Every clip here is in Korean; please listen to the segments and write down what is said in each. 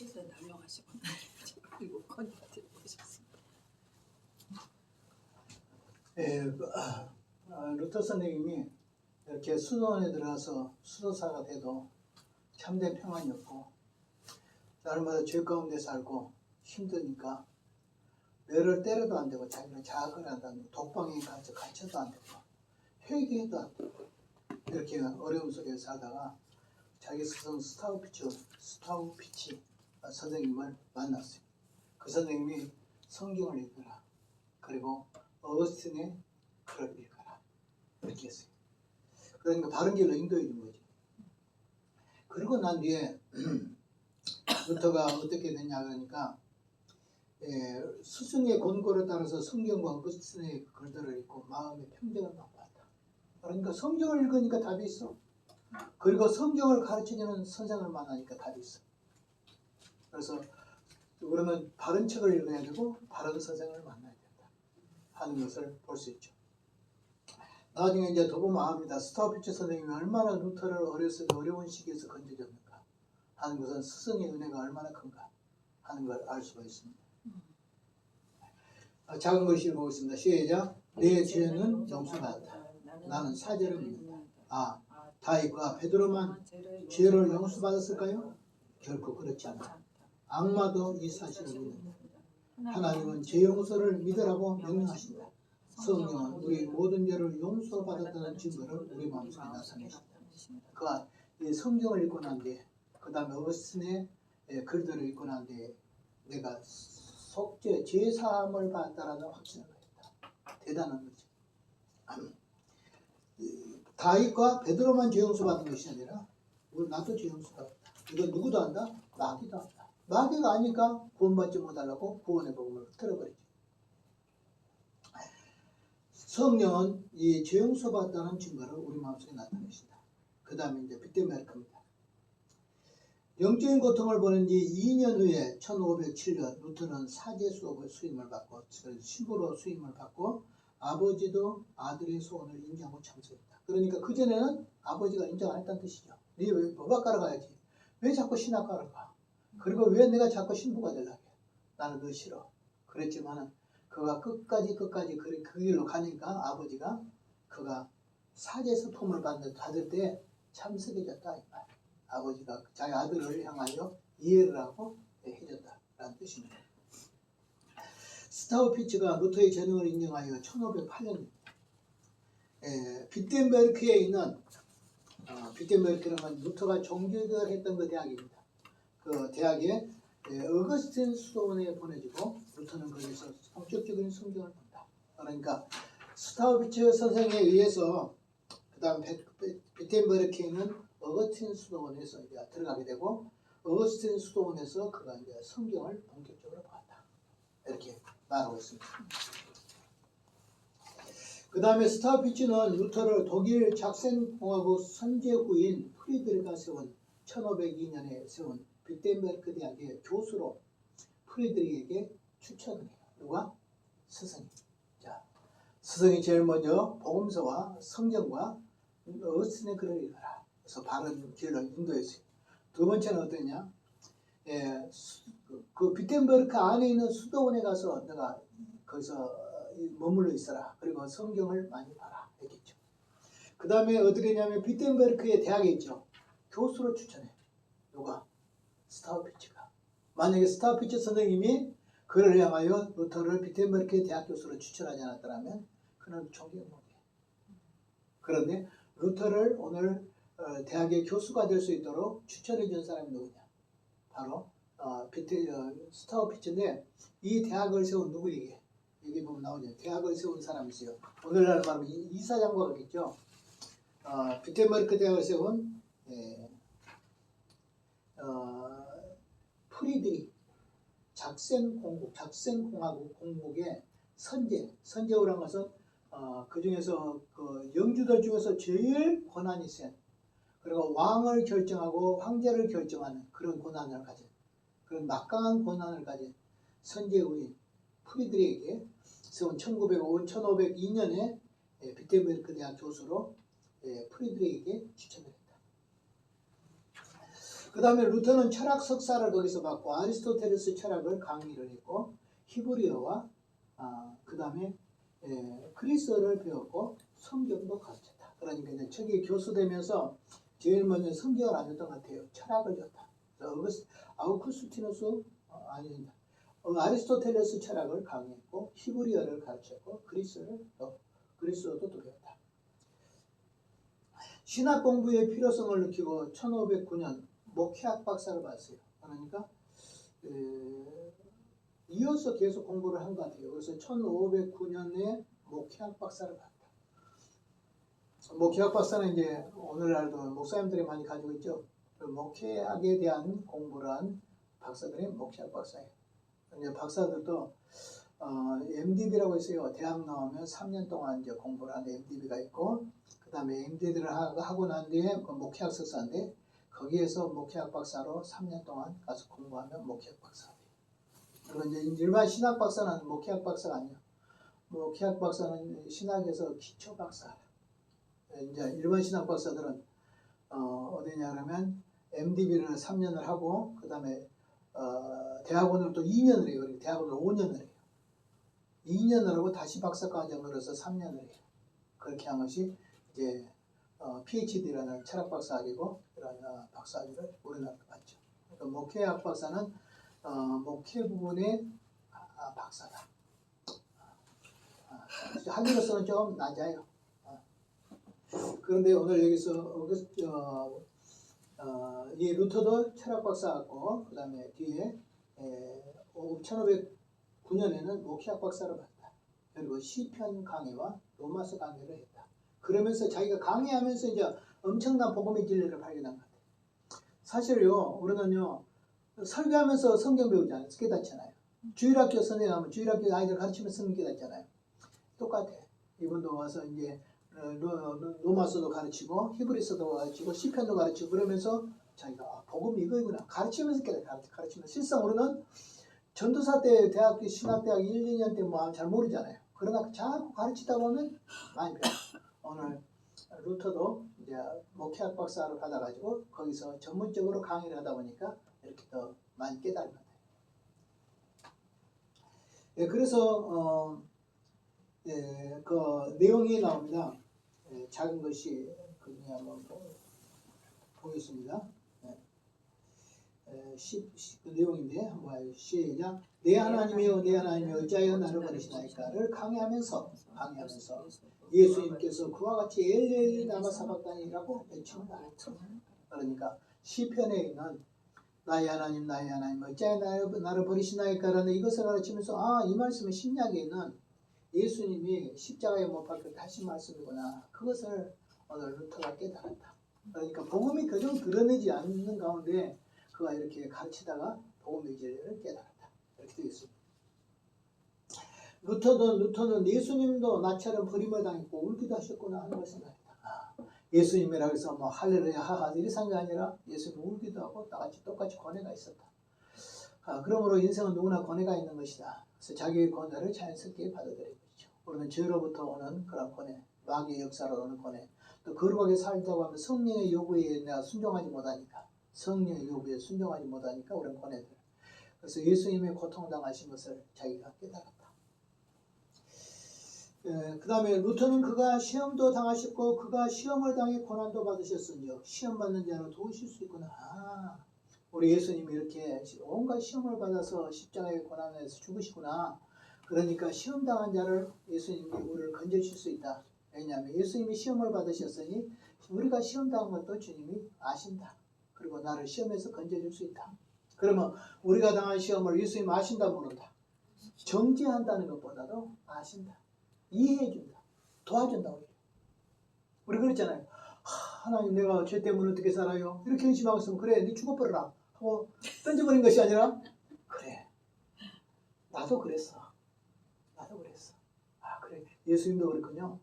시대 남용하시고 그리고 건의가 드리고 싶습니다. 루터 선생님이 이렇게 수도원에 들어가서 수도사가 돼도 참된 평안이 없고 날마다 죄 가운데 살고 힘드니까 매를 때려도 안 되고 자기는 자학을 한도 안 되고 독방에 갇혀도 안 되고 회개해도 안 되고 이렇게 어려움 속에 살다가 자기 스승 스타우피치 선생님을 만났어요. 그 선생님이 성경을 읽어라, 그리고 어거스틴의 글을 읽어라 이렇게 했어요. 그러니까 바른 길로 인도해 준 거죠. 그리고 난 뒤에 루터가 어떻게 됐냐 그러니까 스승의 권고를 따라서 성경과 어거스틴의 글들을 읽고 마음의 평정을 맛봤다. 그러니까 성경을 읽으니까 답이 있어. 그리고 성경을 가르쳐주는 선생을 만나니까 답이 있어. 그래서 그러면 바른 책을 읽어야 되고 바른 선생을 만나야 된다 하는 것을 볼 수 있죠. 나중에 이제 더 보면 압니다. 스타우피치 선생님이 얼마나 루터를 어렸을 때 어려운 시기에서 건져줬는가 하는 것은 스승의 은혜가 얼마나 큰가 하는 걸 알 수가 있습니다. 작은 글씨 읽어보겠습니다. 시작. 내 죄는 용서받았다. 나는 사죄를 믿는다. 다윗과 베드로만 죄를 용서받았을까요? 결코 그렇지 않다. 악마도 이 사실을 믿는다. 하나님은 죄 용서를 믿으라고 명령하신다. 성령은 우리 모든 죄를 용서받았다는 증거를 우리 마음속에 나타내신다. 그가 이 성경을 읽고 난 뒤에 그 다음에 어거스틴의 글들을 읽고 난 뒤에 내가 속죄, 죄사함을 받았다라는 확신을 가졌다. 대단한 거죠. 다윗과 베드로만 죄 용서받은 것이 아니라 나도 죄 용서받았다. 이건 누구도 안다? 마귀도 안다. 마귀가 아니까 구원받지 못하려고 구원의 복음을 틀어버리죠. 성령은 이 죄 용서받았다는 증거를 우리 마음속에 나타내신다. 그 다음에 이제 빗대메르크입니다. 영적인 고통을 보낸 지 2년 후에 1507년 루터는 사제 수업을 수임을 받고 신부로 수임을 받고 아버지도 아들의 소원을 인정하고 참석했다. 그러니까 그전에는 아버지가 인정 안 했다는 뜻이죠. 네 왜 법학과로 가야지? 왜 자꾸 신학과로 가? 그리고 왜 내가 자꾸 신부가 되려고 해? 나는 너 싫어. 그랬지만은 그가 끝까지 그 길로 가니까 아버지가 그가 사제에서 도움을 받을 때 참석해줬다. 이 말. 아버지가 자기 아들을 향하여 이해를 하고 해줬다라는 뜻입니다. 스타우피치가 루터의 재능을 인정하여 1508년 빗텐베르크에 있는 빗텐베르크는 루터가 종교교육을 했던 그 대학입니다. 그 대학에 어거스틴 수도원에 보내지고 루터는 거기서 본격적인 성경을 본다. 그러니까 스타우피치 선생에 의해서 그 다음 빗텐베르크에 있는 어거스틴 수도원에서 이제 들어가게 되고 어거스틴 수도원에서 그가 이제 성경을 본격적으로 봤다. 이렇게 말하고 있습니다. 그 다음에 스타우피치는 루터를 독일 작센공화국 선제후인 프리드리가 세운 1502년에 세운 빗텐베르크 대학의 교수로 프리드리에게 추천을 해요. 누가? 스승이. 자, 스승이 제일 먼저 복음서와 성경과 어거스틴의 글을 읽어라. 그래서 바른 길로 인도했어요. 두 번째는 어떠냐? 그 빗텐베르크 안에 있는 수도원에 가서 내가 거기서 머물러 있어라. 그리고 성경을 많이 봐라. 했겠죠. 그 다음에 어떻게 했냐면 빗텐베르크의 대학에 있죠. 교수로 추천해. 누가? 스타우피치가. 만약에 스타우피치 선생님이 그를 향하여 루터를 빗텐베르크의 대학 교수로 추천하지 않았더라면 그는 존경 못해. 그런데 루터를 오늘 대학의 교수가 될 수 있도록 추천해 준 사람이 누구냐? 바로 스타우피치인데 이 대학을 세운 누구에게? 여기 보면 나오죠. 대학을 세운 사람이 있어요. 오늘날 말하면 이사장과 같겠죠. 빗텐베르크 대학을 세운 프리드리 작센공화국 공국의 선제후라는 것은 그 중에서 그 영주들 중에서 제일 권한이 센 그리고 왕을 결정하고 황제를 결정하는 그런 권한을 가진 그런 막강한 권한을 가진 선제후인 프리드리에게 세운 1502년에 빗텐베르크 대학 교수로 프리드리에게 추천을 했다. 그 다음에 루터는 철학 석사를 거기서 받고 아리스토텔레스 철학을 강의를 했고 히브리어와 그 다음에 그리스어를 배웠고 성경도 가르쳤다. 그러니까 이제 저기 교수 되면서 제일 먼저 성경을 안 줬던 것 같아요. 철학을 줬다. 아우구스티누스 아닙니다. 아리스토텔레스 철학을 강의했고 히브리어를 가르쳤고 그리스어도 또 배웠다. 신학 공부의 필요성을 느끼고 1509년 목회학 박사를 받았어요. 그러니까 이어서 계속 공부를 한 것 같아요. 그래서 1509년에 목회학 박사를 받았다. 목회학 박사는 이제 오늘날도 목사님들이 많이 가지고 있죠. 목회학에 대한 공부를 한 박사들이 목회학 박사예요. 이제 박사들도 MDB라고 있어요. 대학 나오면 3년 동안 이제 공부를 하는 MDB가 있고, 그 다음에 MD를 하고 난 뒤에 목회학 석사인데, 거기에서 목회학 박사로 3년 동안 가서 공부하면 목회학 박사예요. 그리고 이제 일반 신학 박사는 목회학 박사가 아니에요. 목회학 박사는 신학에서 기초 박사. 이제 일반 신학 박사들은 어디냐 그러면 MDB를 3년을 하고, 그 다음에 대학원을 또 2년을 해요. 그리고 대학원을 5년을 해요. 2년을 하고 다시 박사 과정을 해서 3년을 해요. 그렇게 한 것이 이제 PhD라는 철학 박사학이고, 이런 박사학위를 우리나라도 받죠. 그러니까 목회학 박사는 목회 부분의 박사다. 학위로서는 좀 낮아요. 그런데 오늘 여기서 이 루터도 철학 박사였고, 그 다음에 뒤에 1509년에는 목회학 박사를 받았다. 그리고 시편 강의와 로마서 강의를 했다. 그러면서 자기가 강의하면서 이제 엄청난 복음의 진리를 발견한 것 같아요. 사실요, 우리는요, 설교하면서 성경 배우잖아요. 깨닫잖아요. 주일학교 선생님하면 주일학교 아이들 가르치면서 성경 깨닫잖아요. 똑같아. 이분도 와서 이제 로마서도 가르치고 히브리서도 가르치고 시편도 가르치고 그러면서 자기가 복음이 이거구나 가르치면서 가르치면서 실상 우리는 전도사 때 대학교 신학대학 1, 2년 때 뭐 잘 모르잖아요. 그러나 자꾸 가르치다 보면 많이 배워. 오늘 루터도 이제 목회학 박사를 받아가지고 거기서 전문적으로 강의를 하다 보니까 이렇게 더 많이 깨달은 것 같아요. 예, 그래서 그 내용이 나옵니다. 작은 것이 그냥 한번 보겠습니다. 그 내용인데 한번 시작. 내 하나님이여 내 하나님이여 어찌하여 나를 버리시나이까를 강의하면서 예수님께서 그와 같이 엘리 나마 사박단이라고 외칩니다. 그러니까 시편에 있는 나의 하나님 어찌하여 나를 버리시나이까라는 이것을 가르치면서 이 말씀은 신약에 있는 예수님이 십자가에 못 박혀 다시 말씀이구나. 그것을 오늘 루터가 깨달았다. 그러니까 복음이 그정 드러내지 않는 가운데 그가 이렇게 가르치다가 복음의 진리를 깨달았다. 이렇게 되어 있습니다. 루터는 예수님도 나처럼 버림을 당했고 울기도 하셨구나 하는 것을 알았다. 예수님이라고 해서 뭐 할렐루야 하하 이렇게 산 게 아니라 예수님 울기도 하고 똑같이 고뇌가 있었다. 그러므로 인생은 누구나 고뇌가 있는 것이다. 그래서 자기의 고뇌를 자연스럽게 받아들이고 있죠. 우리는 죄로부터 오는 그런 고뇌, 마귀의 역사로 오는 고뇌, 또 거룩하게 살자고 하면 성령의 요구에 내가 순종하지 못하니까 우리는 고뇌들. 그래서 예수님의 고통당하신 것을 자기가 깨달았다. 그 다음에 루터는 그가 시험도 당하셨고 그가 시험을 당해 고난도 받으셨으니 시험 받는 자는 도우실 수 있구나. 우리 예수님이 이렇게 온갖 시험을 받아서 십자가의 고난에서 죽으시구나. 그러니까 시험 당한 자를 예수님이 우리를 건져주실 수 있다. 왜냐하면 예수님이 시험을 받으셨으니 우리가 시험 당한 것도 주님이 아신다. 그리고 나를 시험에서 건져줄 수 있다. 그러면 우리가 당한 시험을 예수님 아신다 모른다. 정죄한다는 것보다도 아신다. 이해해준다. 도와준다. 우리 그랬잖아요. 하나님 내가 죄 때문에 어떻게 살아요? 이렇게 의심하고 있으면 그래 네 죽어버려라 하고 던져버린 것이 아니라 그래 나도 그랬어. 그래 예수님도 그랬군요.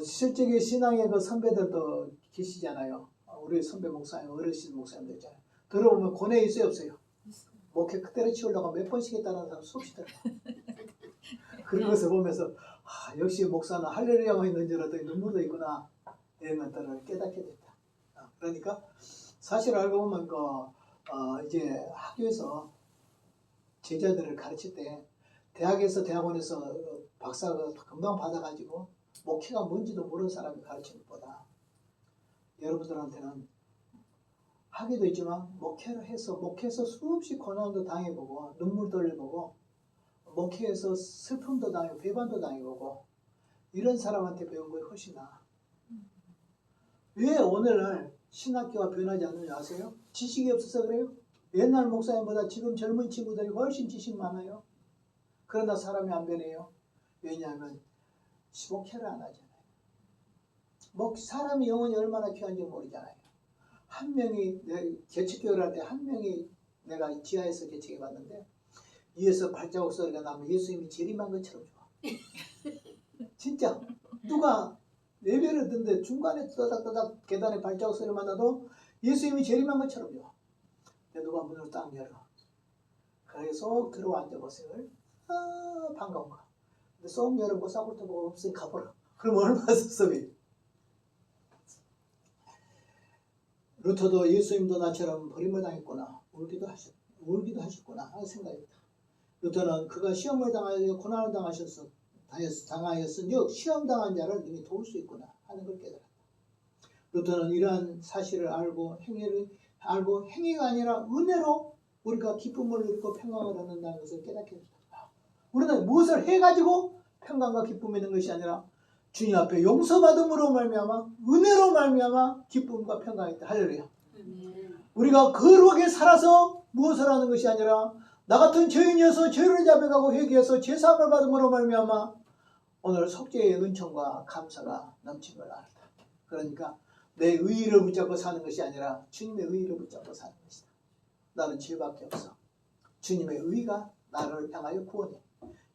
실제로 신앙의 그 선배들도 계시잖아요. 우리 선배 목사님 어르신 목사님들 있잖아요. 들어보면 고뇌 있어요 없어요? 목회 그대로 치우려고 몇 번씩 했다는 사람 수없이 들어요. 그런 것을 보면서 역시 목사는 할렐루야만 있는 줄 알았더니 눈물도 있구나. 이런 것들을 깨닫게 됐다. 그러니까 사실 알고 보면 이제 학교에서 제자들을 가르칠 때 대학에서 대학원에서 박사가 금방 받아가지고 목회가 뭔지도 모르는 사람이 가르치는 것보다 여러분들한테는 하기도 있지만 목회에서 수없이 고난도 당해보고 눈물도 흘려보고 목회에서 슬픔도 당하고 배반도 당해보고 이런 사람한테 배운 거에 훨씬 나아. 왜 오늘날 신학교가 변하지 않는지 아세요? 지식이 없어서 그래요? 옛날 목사님보다 지금 젊은 친구들이 훨씬 지식 많아요. 그러나 사람이 안 변해요. 왜냐하면 목회를 안 하잖아요. 사람이 영혼이 얼마나 귀한지 모르잖아요. 한 명이 개척교회를 할 때 한 명이 내가 지하에서 개척해 봤는데 위에서 발자국 소리가 나면 예수님이 재림한 것처럼 좋아. 진짜 누가 예배를 듣는데 중간에 떠닥떠닥 계단에 발자국 소리만 나도 예수님이 재림한 것처럼 좋아. 누가 문을 딱 열어. 그래서 쏙 들어와 앉아보세요. 반가운가. 근데 쏙 열어보고 싸볼때 보고 없으니 가보라. 그럼 얼마나 섭섭해. 루터도 예수님도 나처럼 버림을 당했구나. 울기도 하셨구나 하는 생각입니다. 루터는 그가 시험을 당하여 고난을 당하였은즉 시험 당한 자를 능히 도울 수 있구나 하는 걸 깨달았다. 루터는 이러한 사실을 알고 행위가 아니라 은혜로 우리가 기쁨을 누리고 평강을 얻는다는 것을 깨닫게 됐다. 우리는 무엇을 해가지고 평강과 기쁨이 있는 것이 아니라 주님 앞에 용서받음으로 말미암아 은혜로 말미암아 기쁨과 평강이 있다. 할렐루야. 우리가 거룩하게 살아서 무엇을 하는 것이 아니라 나 같은 죄인이어서 죄를 자백하고 회개해서 죄사함을 받음으로 말미암아 오늘 속죄의 은총과 감사가 넘친 걸 알았다. 그러니까 내 의의를 붙잡고 사는 것이 아니라 주님의 의의를 붙잡고 사는 것이다. 나는 죄밖에 없어. 주님의 의의가 나를 향하여 구원해.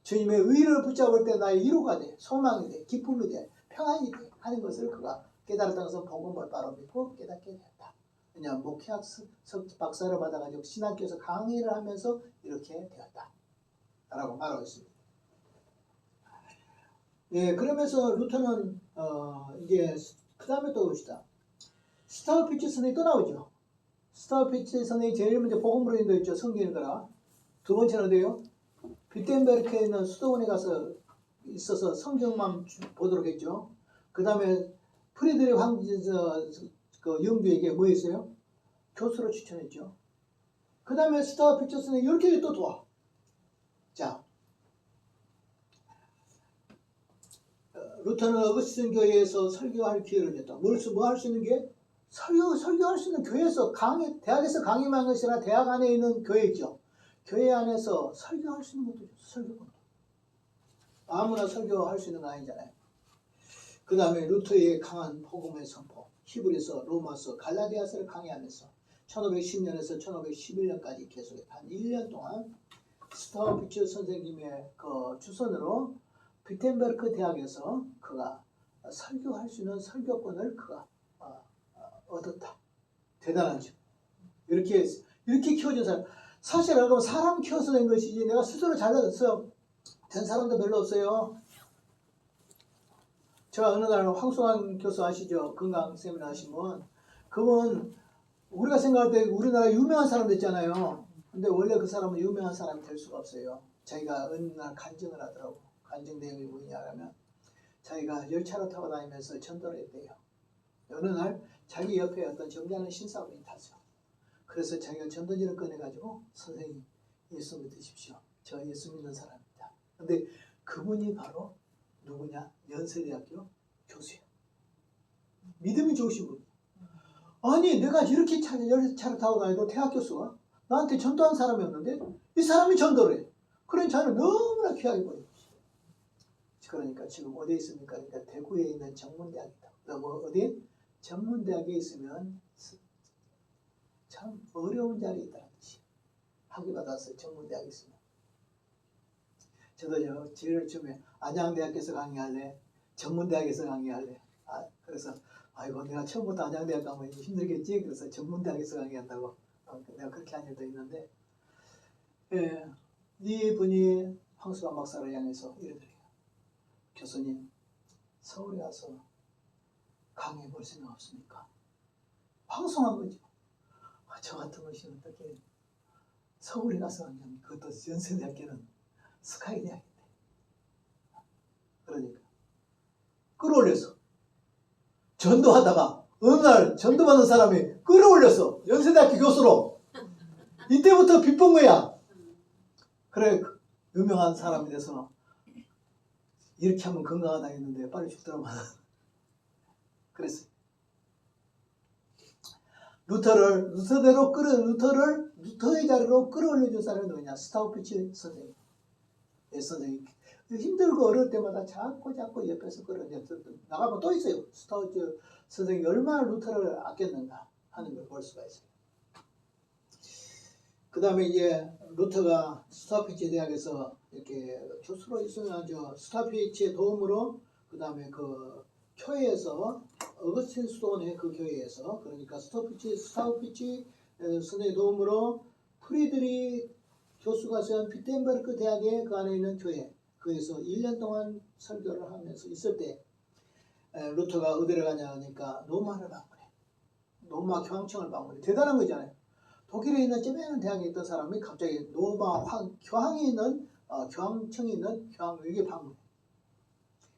주님의 의의를 붙잡을 때 나의 위로가 돼, 소망이 돼, 기쁨이 돼, 평안이 돼 하는 것을 그가 깨달았다는 것은 복음을 바로 믿고 깨닫게 되었다. 왜냐하면 목회학 박사를 받아가지고 신학교에서 강의를 하면서 이렇게 되었다 라고 말하고 있습니다. 예, 그러면서 루터는 이제 그 다음에 또 봅시다. 스타우피츠 선생이 또 나오죠. 스타우피츠 선생이 제일 먼저 복음으로 인도했죠. 성경 읽어라. 두 번째는 어디예요? 비텐베르크에 있는 수도원에 가서 있어서 성경만 보도록 했죠. 그 다음에 프리드리 그 영주에게 뭐 했어요? 교수로 추천했죠. 그 다음에 스타우피츠 선생이 10개를 또 도와. 자, 루터는 어거스틴 교회에서 설교할 기회를 줬다. 뭐 할 수 있는 게? 설교할 수 있는 교회에서 대학에서 강의만 한 것이 아니라 대학 안에 있는 교회 있죠. 교회 안에서 설교할 수 있는 것도 줬어. 설교권도. 아무나 설교할 수 있는 거 아니잖아요. 그 다음에 루터의 강한 복음의 선포, 히브리서, 로마서, 갈라디아서를 강의하면서 1510년에서 1511년까지 계속했다. 한 1년 동안 스타우피츠 선생님의 그 주선으로 비텐베르크 대학에서 그가 설교할 수 있는 설교권을 그가 얻었다. 대단하죠. 이렇게 키워준 사람. 사실 여러분 사람 키워서 된 것이지 내가 스스로 잘해서 된 사람도 별로 없어요. 제가 어느 날 황송한 교수 아시죠? 건강 세미나 하신 분. 그분 우리가 생각할 때 우리나라 유명한 사람 됐잖아요. 근데 원래 그 사람은 유명한 사람이 될 수가 없어요. 자기가 어느 날 간증을 하더라고. 간증 내용이 뭐냐면 자기가 열차를 타고 다니면서 전도를 했대요. 어느 날 자기 옆에 어떤 점잖은 신사분이 탔어요. 그래서 자기가 전도지를 꺼내가지고 선생님 예수 믿으십시오. 저 예수 믿는 사람입니다. 근데 그분이 바로 누구냐? 연세대학교 교수예요. 믿음이 좋으신 분. 아니 내가 이렇게 열차를 타고 다니도 대학 교수가 나한테 전도한 사람이 없는데 이 사람이 전도를 해. 그러니 저는 너무나 귀하게 보여요. 그러니까 지금 어디에 있습니까? 그러니까 대구에 있는 전문대학이다. 뭐 어디? 전문대학에 있으면 참 어려운 자리에 있다는 뜻이에요. 학위 받아서 전문대학에 있으면. 저도 제일 처음에 안양대학에서 강의할래? 전문대학에서 강의할래? 그래서 아이고 내가 처음부터 안양대학 가면 힘들겠지? 그래서 전문대학에서 강의한다고 내가 그렇게 한 일도 있는데 예, 이분이 황수관 박사를 향해서 이러더래요. 교수님 서울에 와서 강의해 볼 생각 없습니까? 황송한 거죠. 저 같은 것이 어떻게 서울에 가서 하냐면 그것도 연세대학교는 스카이 대학인데 그러니까 끌어올려서 전도하다가 어느 날 전도받은 사람이 끌어올렸어. 연세대학교 교수로. 이때부터 비쁜 거야. 그래 유명한 사람이 돼서 이렇게 하면 건강하다 했는데 빨리 죽더라만. 그랬어. 루터의 자리로 끌어올려준 사람이 누구냐? 스타우피치 선생님. 예, 선생님. 힘들고 어려울 때마다 자꾸 옆에서 끌어올려. 나가면 또 있어요. 스타우피치 선생님이 얼마나 루터를 아꼈는가 하는 걸 볼 수가 있어요. 그 다음에 이제 루터가 스타우피치 대학에서 이렇게 교수로 있으면 스타우피치의 도움으로 그 다음에 그 교회에서 어거스틴 스톤의 그 교회에서 그러니까 스타우피치 선생의 도움으로 프리드리 교수가 세운 비텐베르크 대학의 그 안에 있는 교회 거기서 1년 동안 설교를 하면서 있을 때 루터가 어디를 가냐 하니까 로마를 방문해. 로마 교황청을 방문해. 대단한 거잖아요. 독일에 있는 쩌매는 대학에 있던 사람이 갑자기 로마 교황이 있는 교황청이 있는 교황에게 방문해.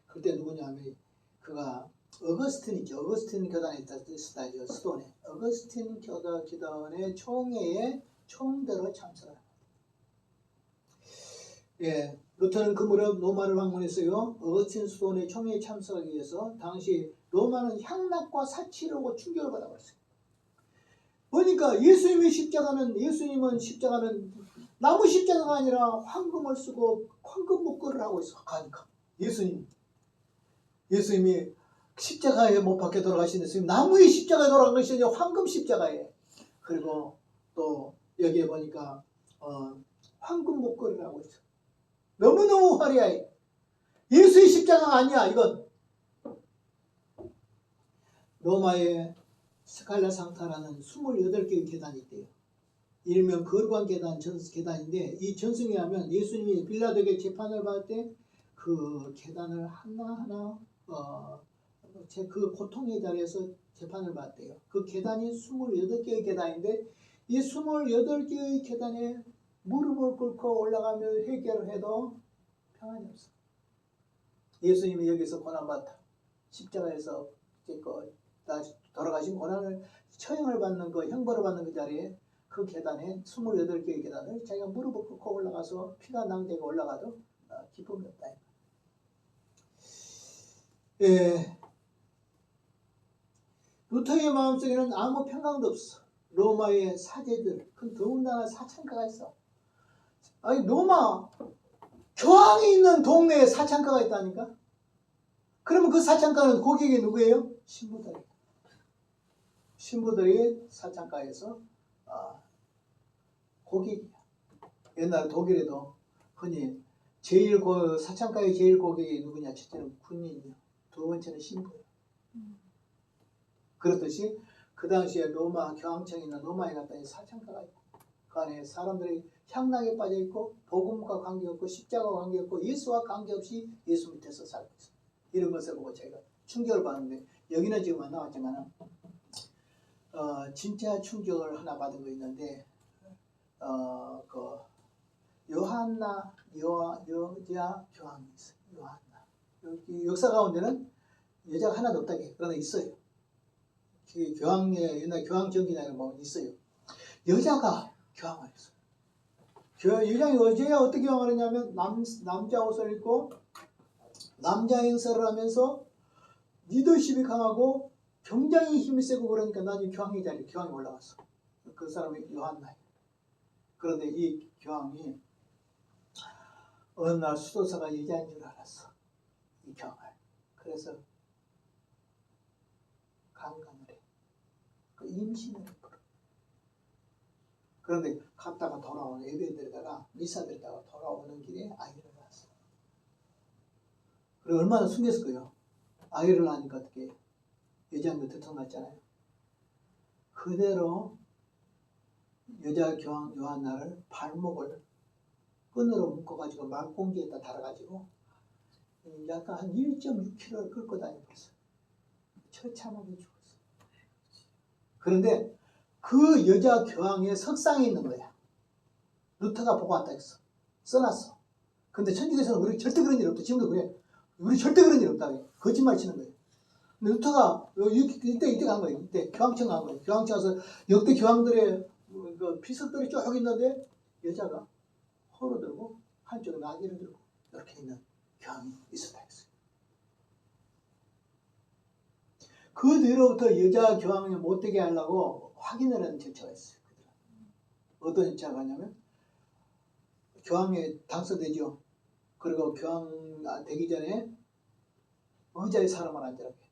그때 누구냐 하면 그가 어거스틴이죠. 어거스틴 교단에 있다죠. 스톤에. 어거스틴 교단의 총회에 총대로 참석을 합니다. 예, 루터는 그 무렵 로마를 방문했어요. 어거스틴 스톤의 총회에 참석하기 위해서 당시 로마는 향락과 사치를 오고 충격을 받아버렸어요. 보니까 예수님은 십자가는 나무 십자가가 아니라 황금을 쓰고 황금 목걸이를 하고 있어. 가니까 예수님이 십자가에 못 박혀 돌아가신 예수님 나무의 십자가에 돌아간 것이 아니라 황금 십자가에. 그리고 또 여기에 보니까 황금 목걸이를 하고 있어. 너무너무 화려해. 예수의 십자가가 아니야 이건. 로마의 스칼라 상타라는 28개의 계단이 있대요. 일명 거룩한 계단인데 이 전승에 하면 예수님이 빌라도에게 재판을 받을 때 그 계단을 하나하나 그 고통의 자리에서 재판을 받대요. 그 계단이 28개의 계단인데 이 28개의 계단에 무릎을 꿇고 올라가며 회개를 해도 평안이 없어. 예수님이 여기서 고난받다. 십자가에서 돌아가신 고난을 처형을 받는 그 형벌을 받는 그 자리에 그 계단에 28개의 계단을 자기가 무릎을 꿇고 올라가서 피가 낭자가 올라가도 기쁨이 없다. 예. 루터의 마음속에는 아무 평강도 없어. 로마의 사제들, 그 더군다나 사창가가 있어. 아니 로마 교황이 있는 동네에 사창가가 있다니까? 그러면 그 사창가는 고객이 누구예요? 신부들이 사창가에서 고객이야. 옛날 독일에도 흔히 사창가의 제일 고객이 누구냐? 첫째는 군인이요. 두 번째는 신부예요. 그렇듯이 그 당시에 로마 교황청에 있는 로마에 갔더니 사창가가 있고 그 안에 사람들이 향락에 빠져 있고 복음과 관계없고 십자가와 관계없고 예수와 관계없이 예수 밑에서 살고 있어요. 이런 것을 보고 제가 충격을 받는데 여기는 지금 안 나왔지만 진짜 충격을 하나 받은 거 있는데 그 요한나 여자 교황이 있어요. 요한나. 여기 역사 가운데는 여자가 하나도 없다. 그러나 있어요. 옛날 교황 정기나 보면 있어요. 여자가 교황을 했어요. 여자가 어떻게 교황을 했냐면 남자 옷을 입고 남자 행사를 하면서 리더십이 강하고 굉장히 힘이 세고 그러니까 나중에 교황이 올라갔어. 그 사람이 요한나예요. 그런데 이 교황이 어느 날 수도사가 여자인 줄 알았어. 이 교황을. 그래서 강간을 해. 그 임신을 했거든. 그런데 갔다가 돌아오는 예배드리다가 미사 드리다가 돌아오는 길에 아이를 낳았어. 그리고 얼마나 숨겼을 거예요. 아이를 낳으니까 어떻게 여자한테 들통났잖아요. 그대로 여자 교황 요한나를 발목을 끈으로 묶어가지고 말공기에다 달아가지고 약간 한 1.6km를 끌고 다니고 있어. 처참하게 죽었어. 그런데 그 그 여자 교황의 석상에 있는 거야. 루터가 보고 왔다 했어. 써놨어. 근데 천주교에서는 우리 절대 그런 일 없다. 지금도 그래. 우리 절대 그런 일 없다. 거짓말 치는 거예요. 근데 루터가 이때 간 거예요. 이때 교황청 간 거예요. 교황청 가서 역대 교황들의 그 비석들이 쭉 있는데 여자가 호로 들고 한쪽에 나귀를 들고 이렇게 있는 교황이 있었다 했어요. 그 뒤로부터 여자 교황을 못되게 하려고 확인을 하는 절차가 있어요. 어떤 절차가 하냐면 교황에 당선되죠. 그리고 교황 되기 전에 의자에 사람을 앉으라고 해.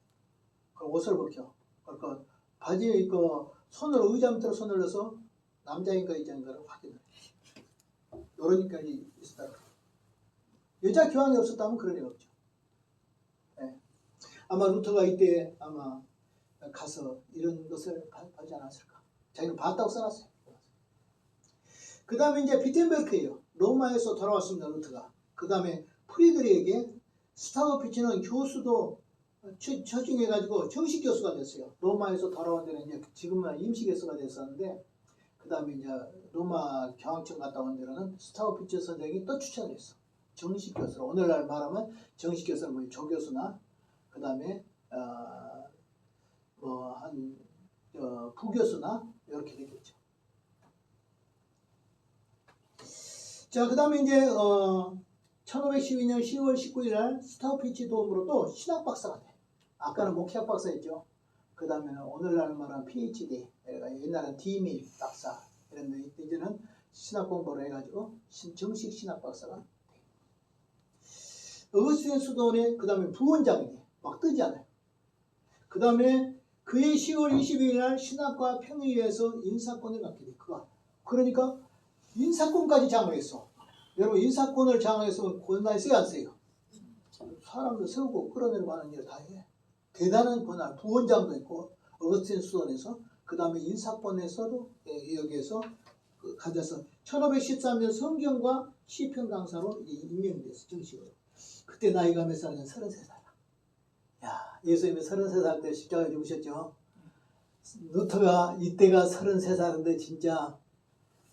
그럼 옷을 벗겨. 그러니까 바지에 입고 손으로 의자 밑으로 손을 넣어서 남자인가 여자인가를 확인을 해. 이러니까 있었다. 여자 교황이 없었다면 그럴 리가 없죠. 네. 아마 루터가 이때 아마 가서 이런 것을 하지 않았을까. 자기는 봤다고 써놨어요. 그 다음에 이제 비텐베르크예요. 로마에서 돌아왔습니다. 루터가. 그 다음에 프리드리에게 스타우피치는 교수도 처중해가지고 정식 교수가 됐어요. 로마에서 돌아온 데는 이제 지금은 임시 교수가 됐었는데 그 다음에 이제 로마 교황청 갔다 온 데는 스타우피치 선생이 또 추천을 했어. 정식 교수로. 오늘날 말하면 정식 교수는 뭐 조교수나 그 다음에 부교수나 이렇게 되겠죠. 자, 그 다음에 이제 1512년 10월 19일 날 스타우피치 도움으로 또 신학 박사가 돼. 아까는 목회학 박사였죠. 그 다음에는 오늘날 말하는 PhD, 옛날엔 디밀 박사 이런데 이제는 신학 공부를 해가지고 정식 신학 박사가 돼. 어거스틴 수도원의 그 다음에 부원장이 돼. 막 뜨지 않아요. 그 다음에 그의 10월 22일 날 신학과 평의회에서 인사권을 갖게 돼. 그러니까 인사권까지 장악했어. 여러분 인사권을 장악했으면 권한이 써야 안 써요? 사람도 세우고 끌어내고 하는 일을 다 해. 대단한 권한. 부원장도 있고 어거스틴 수원에서 그 다음에 인사권에서도 여기에서 가져서 1513년 성경과 시편 강사로 임명이 됐어. 정식으로. 그때 나이가 몇 살이냐? 33살. 야, 예수님이 33살 때 십자가에 죽으셨죠. 루터가 이때가 33살인데 진짜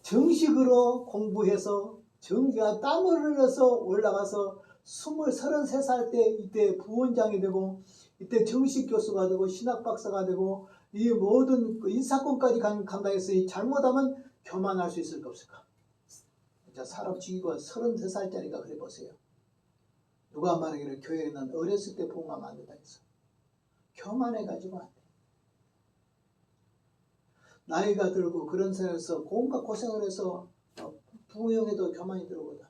정식으로 공부해서 정기가 땀을 흘려서 올라가서 33살 때 이때 부원장이 되고 이때 정식 교수가 되고 신학 박사가 되고 이 모든 인사권까지 감당해서 잘못하면 교만할 수 있을까 없을까? 자, 사람 죽이고 33살짜리가 그래 보세요. 누가 말하기를 교회는 어렸을 때 봉하면 안 된다 했어. 교만해가지고 안 돼. 나이가 들고 그런 생에서 온갖 고생을 해서 부형에도 교만이 들어오거든.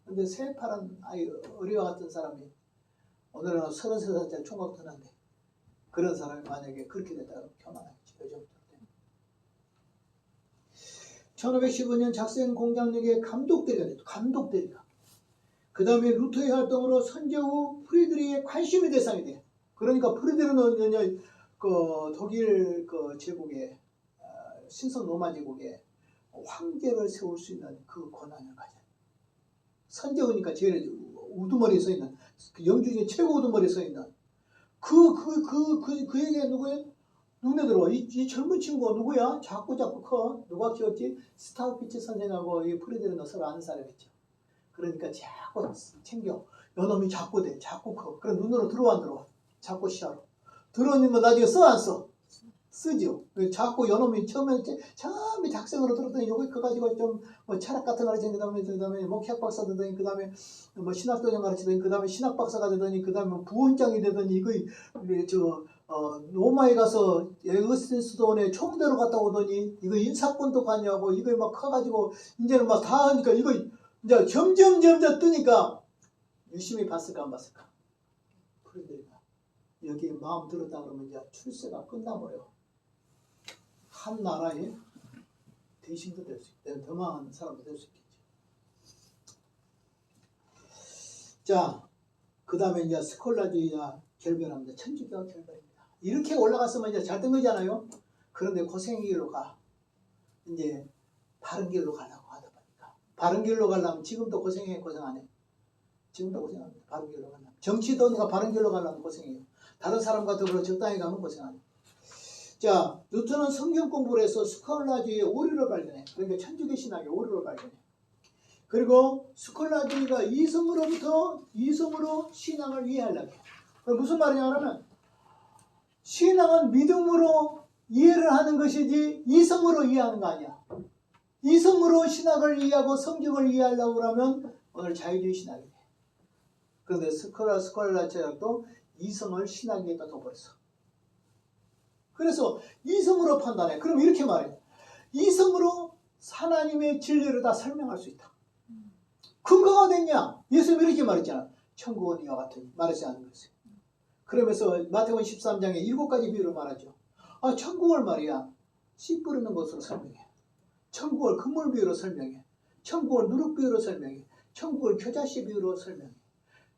근데 새파란 아이 어리와 같은 사람이 오늘은 33살짜리 총각 터난데 그런 사람이 만약에 그렇게 됐다면 교만하겠지. 요즘부터. 1515년 작센 공장역의 감독대리가 됐다. 감독대리가. 그 다음에 루터의 활동으로 선제 후 프리드리히의 관심의 대상이 돼. 그러니까 프리드리히는 그 독일 그 제국의 신성 로마 제국의 황제를 세울 수 있는 그 권한을 가져. 선제우니까 제일 우두머리에 서 있는 그 영주 중에 최고 우두머리에 서 있는 그에게 누구야? 눈에 들어와. 이 젊은 친구가 누구야? 작고 커. 누가 키웠지? 스타우피치 선생하고 이 프리드리히는 서로 아는 사람이죠. 그러니까 자꾸 챙겨. 요놈이 자꾸 돼. 자꾸 커. 그럼 눈으로 들어와 안 들어와? 자꾸 시야로. 들어오면 나중에 써 안 써? 쓰죠. 자꾸 요놈이 처음에 작성으로 들었더니 요거 그거 가지고 좀 뭐 철학 같은 거 가르치는 그다음에 목회학 박사 되더니 그다음에 뭐 신학도장 가르치더니 그다음에 신학 박사가 되더니 그다음에 뭐 부원장이 되더니 이거 로마에 가서 어거스틴 수도원에 총대로 갔다 오더니 이거 인사권도 관여하고 이거 막 커가지고 이제는 막 다 하니까 이거 이제 점점 뜨니까 유심히 봤을까 안 봤을까? 프리드리히가 여기에 마음 들었다 그러면 이제 출세가 끝나버려. 한 나라의 대신도 될 수 있다. 더 망한 사람도 될 수 있겠죠. 자, 그 다음에 이제 스콜라주의와 결별합니다. 천주교와 결별입니다. 이렇게 올라갔으면 이제 잘 된 거잖아요. 그런데 고생의 길로 가. 이제 바른 길로 가려고 하다 보니까. 바른 길로 가려면 지금도 고생해, 고생 안 해? 지금도 고생합니다. 바른 길로 가려면. 정치도니까 바른 길로 가려면 고생해요. 다른 사람과 더불어 적당히 가면 고생 안 해. 자, 루터는 성경 공부를 해서 스콜라주의의 오류를 발견해. 그러니까 천주교 신학의 오류를 발견해. 그리고 스콜라주의가 이성으로 신앙을 이해하려고 해. 그럼 무슨 말이냐면 신앙은 믿음으로 이해를 하는 것이지 이성으로 이해하는 거 아니야. 이성으로 신학을 이해하고 성경을 이해하려고 그러면 오늘 자유주의 신학이 돼. 그런데 스콜라 철학도 이성을 신학에다 둬버렸어. 그래서 이성으로 판단해. 그럼 이렇게 말해. 이성으로 하나님의 진리를 다 설명할 수 있다. 근거가 됐냐? 예수님이 이렇게 말했잖아. 천국은 이와 같으니 말하지 않은 것이에요. 그러면서 마태복음 13장에 7가지 비유를 말하죠. 아, 천국을 말이야 씨 뿌리는 것으로 설명해. 천국을 그물 비유로 설명해. 천국을 누룩 비유로 설명해. 천국을 겨자씨 비유로 설명해.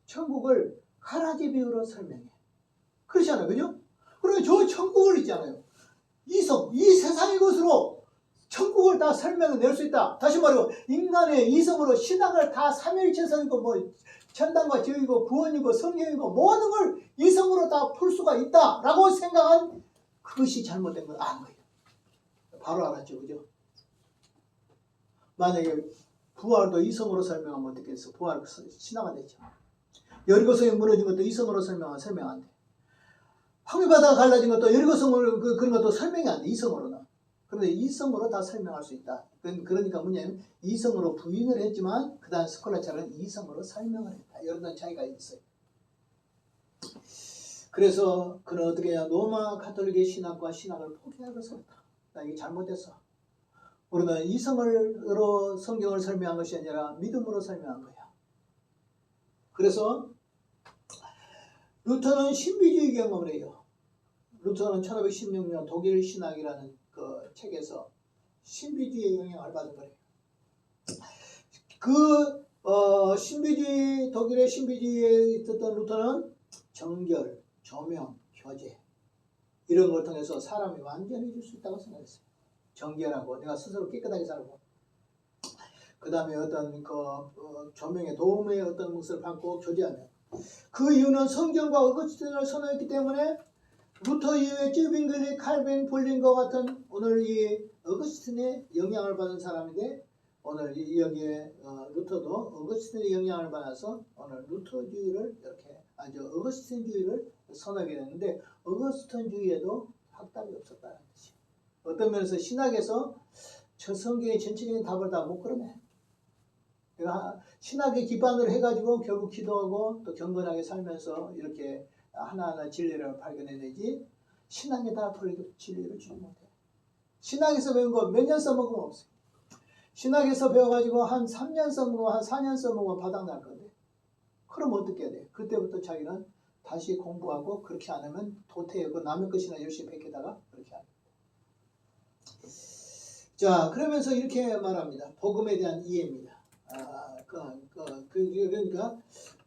천국을 가라지 비유로 설명해. 그렇잖아요. 그죠? 그러면 저 천국을 있잖아요. 이성, 이 세상의 것으로 천국을 다 설명해낼 수 있다. 다시 말하고 인간의 이성으로 신학을 다 삼위일체성이고 뭐 천당과 지옥이고 구원이고 성경이고 모든 걸 이성으로 다 풀 수가 있다라고 생각한 그것이 잘못된 건 아는 거예요. 바로 알았죠. 그죠? 만약에 부활도 이성으로 설명하면 어떻게 해서 부활 신화가 되죠. 여리고성이 무너진 것도 이성으로 설명 안 돼. 황해바다가 갈라진 것도 여리고성을 그런 것도 설명이 안 돼. 이성으로는. 그런데 이성으로 다 설명할 수 있다. 그러니까 뭐냐면 이성으로 부인을 했지만 그 다음 스콜라처럼 이성으로 설명을 했다. 이런 차이가 있어요. 그래서 그는 어떻게 해야 로마 가톨릭의 신학과 신학을 포기하고 살았다. 나 이게 잘못됐어. 우리는 이성으로 성경을 설명한 것이 아니라 믿음으로 설명한 거야. 그래서 루터는 신비주의 경험을 해요. 루터는 1516년 독일 신학이라는 그 책에서 신비주의의 영향을 받은 거예요. 독일의 신비주의에 있었던 루터는 정결, 조명, 교제 이런 걸 통해서 사람이 완전해질 수 있다고 생각했어요. 정결하고 내가 스스로 깨끗하게 살고 그 다음에 어떤 조명의 도움의 어떤 것을 받고 교제하면 그 이유는 성경과 어거스틴을 선호했기 때문에 루터 이후에 쯔빙글리, 칼빈, 볼링과 같은 오늘 이 어거스틴의 영향을 받은 사람인데 오늘 여기에 루터도 어거스틴의 영향을 받아서 오늘 루터주의를 이렇게 어거스틴주의를 선하게 됐는데 어거스틴주의에도 확답이 없었다는 뜻이에요. 어떤 면에서 신학에서 저 성경의 전체적인 답을 다 못 끌어내. 내가 신학의 기반으로 해가지고 결국 기도하고 또 경건하게 살면서 이렇게 하나하나 진리를 발견해내지 신학에 다 풀리고 진리를 주지 못해. 신학에서 배운 거 몇 년 써먹으면 없어요. 신학에서 배워가지고 한 3년 써먹고 한 4년 써먹으면 바닥날 건데 그럼 어떻게 해야 돼? 그때부터 자기는 다시 공부하고 그렇게 안 하면 도태하고 남의 것이나 열심히 베끼다가 그렇게 합니다. 자, 그러면서 이렇게 말합니다. 복음에 대한 이해입니다. 그러니까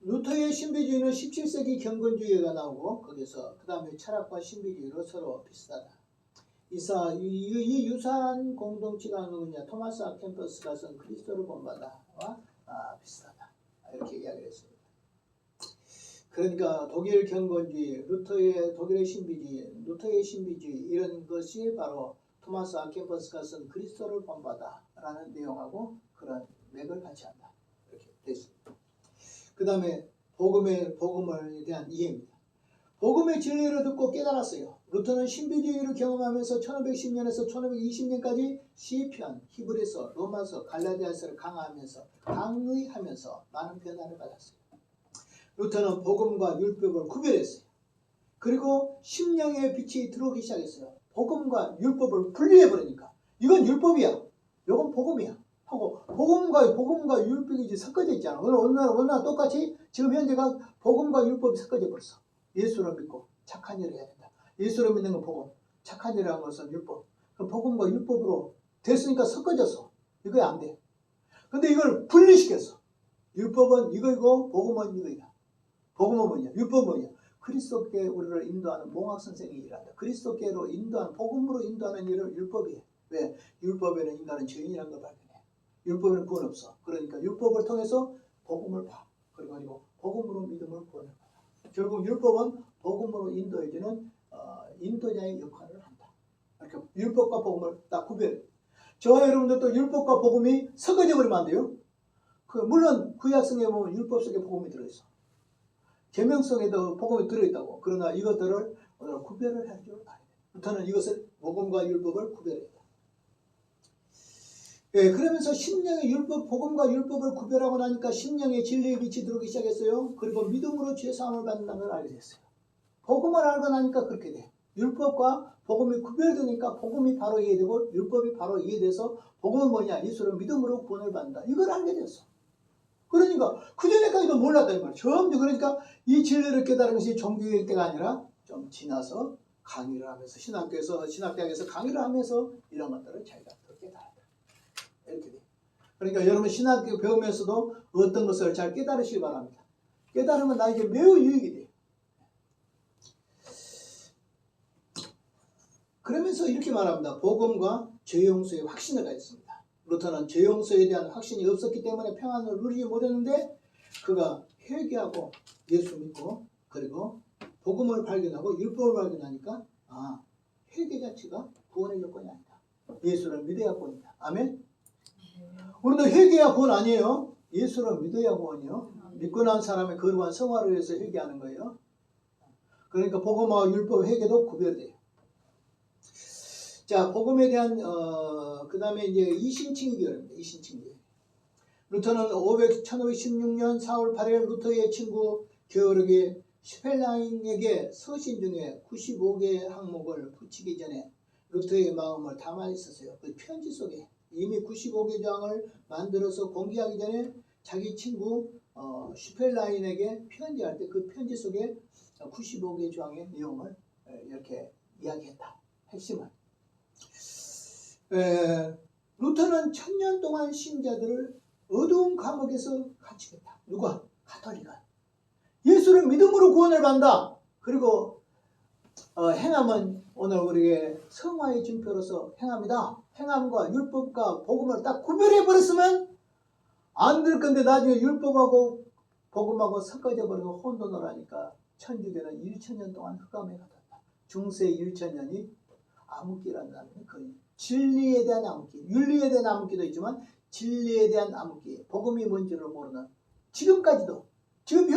루터의 신비주의는 17세기 경건주의가 나오고 거기서 그 다음에 철학과 신비주의로 서로 비슷하다. 이 유사한 공동체가 누구냐? 토마스 아켄퍼스가 쓴 그리스도를 본받아와 비슷하다. 이렇게 이야기를 했습니다. 그러니까 독일 경건주의, 독일의 신비주의, 루터의 신비주의 이런 것이 바로 토마스 아켄퍼스가 쓴 그리스도를 본받아라는 내용하고 그런 맥을 같이 한다. 이렇게 됐습니다. 그 다음에 복음에 대한 이해입니다. 복음의 진리를 듣고 깨달았어요. 루터는 신비주의를 경험하면서 1510년에서 1520년까지 시편, 히브리서, 로마서, 갈라디아서를 강의하면서 많은 변화를 받았어요. 루터는 복음과 율법을 구별했어요. 그리고 심령의 빛이 들어오기 시작했어요. 복음과 율법을 분리해버리니까 이건 율법이야, 이건 복음이야 하고 복음과 율법이 이제 섞어져 있잖아. 오늘 똑같이 지금 현재가 복음과 율법이 섞어져 버렸어. 예수를 믿고 착한 일을 해야 된다. 예수를 믿는 건 복음, 착한 일을 하는 것은 율법. 그럼 복음과 율법으로 됐으니까 섞어졌어. 이거 안 돼. 근데 이걸 분리시켰어. 율법은 이거이고 복음은 이거이다. 복음은 뭐냐? 율법은 뭐냐? 그리스도께 우리를 인도하는 몽학 선생이 일한다. 그리스도께로 인도하는, 복음으로 인도하는 일을 율법이에요. 왜? 율법에는 인간은 죄인이라는 걸 발견해. 율법에는 구원 없어. 그러니까 율법을 통해서 복음을 봐. 그리고 복음으로 믿음을 구원을 받아. 결국 율법은 복음으로 인도해주는 인도자의 역할을 한다. 율법과 복음을 딱 구별해. 저와 여러분들도 율법과 복음이 섞어져 버리면 안 돼요. 물론 구약성에 보면 율법 속에 복음이 들어있어. 계명성에도 복음이 들어있다고. 그러나 이것들을 오늘 구별을 할 줄 알아야 돼. 부터는 이것을 복음과 율법을 구별해야 돼. 예, 그러면서 심령의 율법, 복음과 율법을 구별하고 나니까 심령의 진리의 빛이 들어오기 시작했어요. 그리고 믿음으로 죄사함을 받는다는 걸 알게 됐어요. 복음을 알고 나니까 그렇게 돼. 율법과 복음이 구별되니까 복음이 바로 이해되고 율법이 바로 이해돼서 복음은 뭐냐? 예수를 믿음으로 구원을 받는다. 이걸 알게 됐어. 그러니까 그전에까지도 몰랐단 말이야. 처음부터. 그러니까 이 진리를 깨달은 것이 종교의 때가 아니라 좀 지나서 강의를 하면서 신학대학에서 강의를 하면서 이런 것들을 자기가 더 깨달았다. 이렇게 돼. 그러니까 여러분 신학 배우면서도 어떤 것을 잘 깨달으시기 바랍니다. 깨달으면 나에게 매우 유익이 돼. 그러면서 이렇게 말합니다. 복음과 죄 용서의 확신을 가졌습니다. 루터는 죄 용서에 대한 확신이 없었기 때문에 평안을 누리지 못했는데 그가 회개하고 예수 믿고 그리고 복음을 발견하고 율법을 발견하니까 회개 자체가 구원의 요건이 아니다. 예수를 믿어야 구원이다. 아멘? 우리도 회개야 구원 아니에요. 예수를 믿어야 구원이요. 믿고 난 사람의 거룩한 성화를 위해서 회개하는 거예요. 그러니까 복음과 율법 회개도 구별돼요. 자, 복음에 대한 그 다음에 이제 이신칭의가 있습니다. 이신칭의. 루터는 1516년 4월 8일 루터의 친구 게오르기 슈펠라인에게 서신 중에 95개의 항목을 붙이기 전에 루터의 마음을 담아 있었어요. 그 편지 속에 이미 95개 장을 만들어서 공개하기 전에 자기 친구 슈펠라인에게 편지할 때 그 편지 속에 95개 장의 내용을 이렇게 이야기했다. 핵심은. 루터는 1000년 동안 신자들을 어두운 감옥에서 갇히겠다. 누가? 가톨릭은. 예수를 믿음으로 구원을 받는다. 그리고 행함은 오늘 우리에게 성화의 증표로서 행함이다. 행함과 율법과 복음을 딱 구별해 버렸으면 안 될 건데 나중에 율법하고 복음하고 섞어져 버리고 혼돈을 하니까 천주교는 1000년 동안 흑암에 가졌다. 중세 1000년이 암흑기란다는 그 진리에 대한 암흑기, 윤리에 대한 암흑기도 있지만 진리에 대한 암흑기, 복음이 뭔지를 모르는 지금까지도, 지금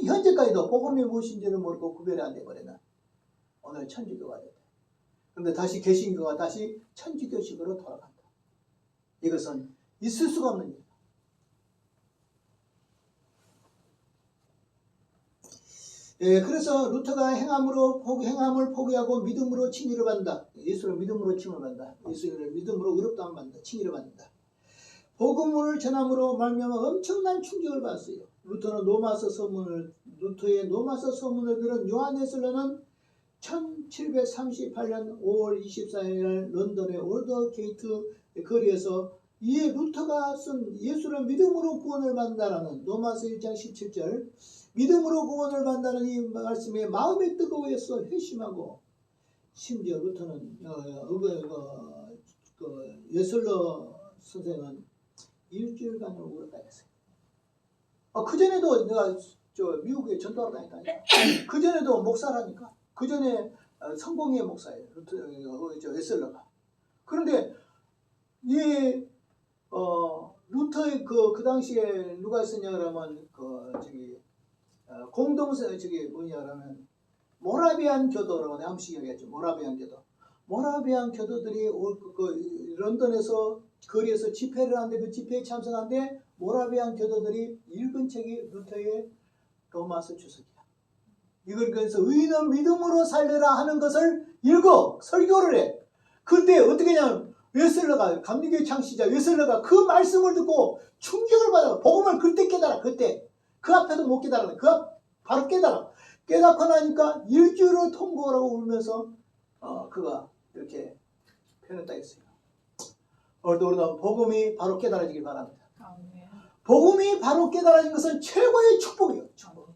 현재까지도 복음이 무엇인지를 모르고 구별이 안 돼버리는 오늘 천주교가 됐다. 그런데 다시 개신교가 다시 천주교식으로 돌아간다. 이것은 있을 수가 없는 일이다. 그래서 루터가 행함을 포기하고 믿음으로 칭의를 받는다. 예수를 믿음으로 칭의를 받는다. 예수를 믿음으로 의롭다함을 받는다. 칭의를 받는다. 복음을 전함으로 말미암아 엄청난 충격을 받았어요. 루터의 노마서 서문을 들은 요한에슬러는 1738년 5월 24일 런던의 올더게이트 거리에서 이 루터가 쓴 예수를 믿음으로 구원을 받는다라는 노마서 1장 17절 믿음으로 구원을 받는다는 이 말씀에 마음이 뜨거워서 회심하고 심지어 루터는 예슬러 선생은 일주일간을 울었다 했어요. 그전에도 내가 미국에 전도하러 다니까 그전에도 목사라니까 그전에 성공의 목사예요. 예슬러가. 그런데 이 루터의 그 당시에 누가 있었냐 그러면 공동체 뭐냐라면 모라비안 교도라고 내가 한번 얘기했죠. 모라비안 교도들이 런던에서 거리에서 집회를 하는데 그 집회에 참석하는데 모라비안 교도들이 읽은 책이 루터의 로마서 주석이야. 이걸 그래서 의인은 믿음으로 살리라 하는 것을 읽어 설교를 해. 그때 어떻게 하냐면 웨슬러가 감리교의 창시자 웨슬러가 그 말씀을 듣고 충격을 받아. 복음을 그때 깨달아. 그때 그 앞에도 못 깨달아. 바로 깨달아. 깨닫고 나니까 일주일을 통곡하고 울면서 그가 이렇게 표현했다 했어요. 오늘도 우리는 복음이 바로 깨달아지길 바랍니다. 복음이 바로 깨달아진 것은 최고의 축복이에요. 축복.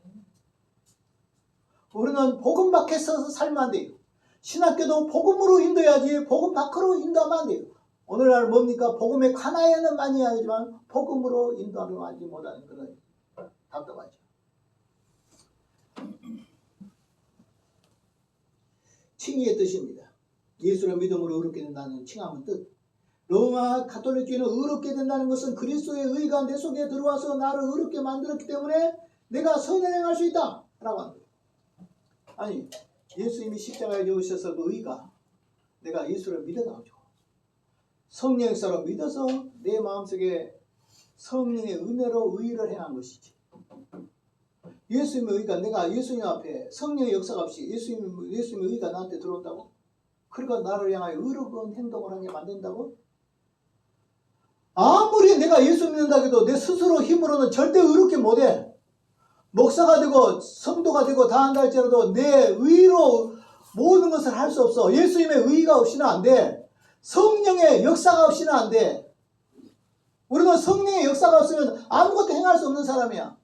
우리는 복음 밖에서 살면 안 돼요. 신학교도 복음으로 인도해야지 복음 밖으로 인도하면 안 돼요. 오늘날 뭡니까? 복음의 관하에는 많이 하지만 복음으로 인도하려 하지 못하는 그런 답답하죠. 칭의의 뜻입니다. 예수를 믿음으로 의롭게 된다는 칭함은 뜻. 로마 가톨릭교회는 의롭게 된다는 것은 그리스도의 의가 내 속에 들어와서 나를 의롭게 만들었기 때문에 내가 선을 행할 수 있다 라고 하는 거예요. 아니, 예수님이 십자가에 오셔서 그 의가 내가 예수를 믿어가지고 성령 역사로 믿어서 내 마음속에 성령의 은혜로 의를 행한 것이지. 예수님의 의가 내가 예수님 앞에 성령의 역사가 없이 예수님의 의가 나한테 들어온다고? 그러니까 나를 향하여 의로운 행동을 하게 만든다고? 아무리 내가 예수 믿는다 해도 내 스스로 힘으로는 절대 의롭게 못해. 목사가 되고 성도가 되고 다 한다 할지라도 내 의로 모든 것을 할 수 없어. 예수님의 의가 없이는 안 돼. 성령의 역사가 없이는 안 돼. 우리는 성령의 역사가 없으면 아무것도 행할 수 없는 사람이야.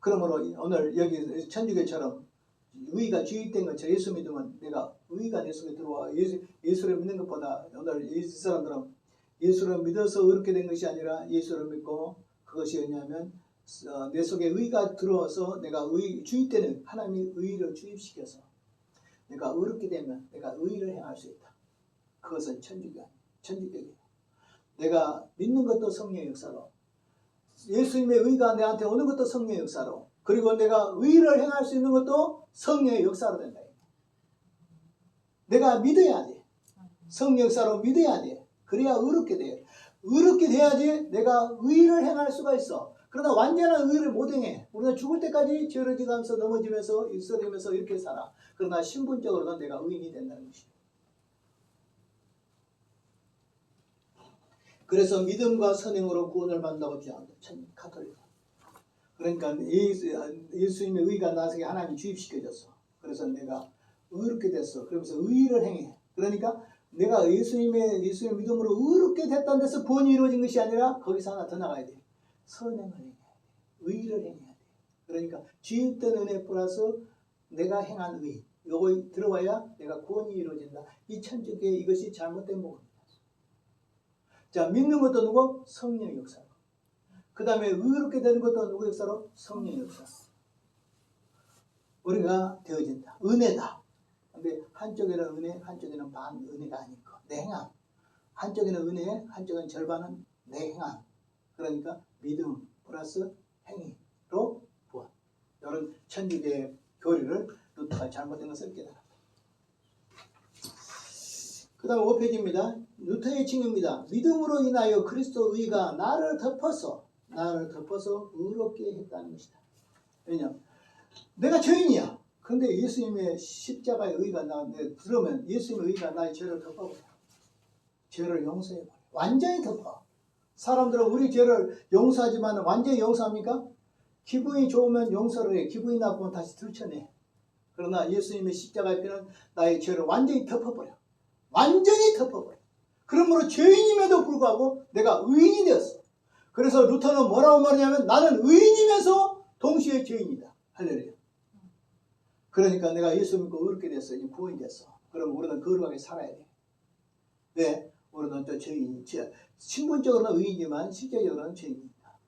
그러므로 오늘 여기 천주교처럼 의가 주입된 것처럼 예수 믿으면 내가 의가 내 속에 들어와. 예수를 믿는 것보다 오늘 이 사람들은 예수를 믿어서 의롭게 된 것이 아니라 예수를 믿고 그것이 뭐냐면 내 속에 의가 들어와서 내가 주입되는 하나님의 의를 주입시켜서 내가 의롭게 되면 내가 의를 행할 수 있다. 그것은 천주교예요. 내가 믿는 것도 성령의 역사로, 예수님의 의가 내한테 오는 것도 성령의 역사로, 그리고 내가 의를 행할 수 있는 것도 성령의 역사로 된다. 내가 믿어야 돼. 성령 역사로 믿어야 돼. 그래야 의롭게 돼. 의롭게 돼야지 내가 의를 행할 수가 있어. 그러나 완전한 의를 못 행해. 우리가 죽을 때까지 죄를 지가면서 넘어지면서 일설하면서 이렇게 살아. 그러나 신분적으로는 내가 의인이 된다는 것이에요. 그래서 믿음과 선행으로 구원을 받는다고 주장한다. 가톨릭. 그러니까 예수님의 의가 나 속에 하나님이 주입시켜줬어. 그래서 내가 의롭게 됐어. 그러면서 의를 행해. 그러니까 내가 예수님의 믿음으로 의롭게 됐다는 데서 구원이 이루어진 것이 아니라 거기서 하나 더 나가야 돼. 선행을 해야 돼. 의를 행해야 돼. 그러니까 주입된 은혜 플러스 내가 행한 의. 요거 들어와야 내가 구원이 이루어진다. 이 천주교의 이것이 잘못된 부분입니다. 자, 믿는 것도 누구? 성령의 역사로. 그 다음에 의롭게 되는 것도 누구 역사로? 성령의 역사로. 우리가 되어진다. 은혜다. 근데 한쪽에는 은혜, 한쪽에는 반 은혜가 아닌 거. 내 행함. 한쪽에는 은혜, 한쪽은 절반은 내 행함. 그러니까 믿음 플러스 행위로 구원. 이런 천주교의 교리를 루터가 잘못된 것을 깨달았다. 그 다음 5페이지입니다. 루터의 칭입니다. 믿음으로 인하여 그리스도 의가 나를 덮어서 의롭게 했다는 것이다. 왜냐하면 내가 죄인이야. 그런데 예수님의 십자가의 의가 나한테 들으면 예수님의 의가 나의 죄를 덮어버려. 죄를 용서해버려. 완전히 덮어. 사람들은 우리 죄를 용서하지만 완전히 용서합니까? 기분이 좋으면 용서를 해. 기분이 나쁘면 다시 들춰내. 그러나 예수님의 십자가의 피는 나의 죄를 완전히 덮어버려. 완전히 덮어버려. 그러므로 죄인임에도 불구하고 내가 의인이 되었어. 그래서 루터는 뭐라고 말하냐면 나는 의인이면서 동시에 죄인이다. 할렐루야. 그러니까 내가 예수 믿고 의롭게 됐어. 이제 구원이 됐어. 그럼 우리는 거룩하게 살아야 돼. 왜? 우리는 또 죄인, 신분적으로는 의인이지만 실제적으로는 죄인입니다.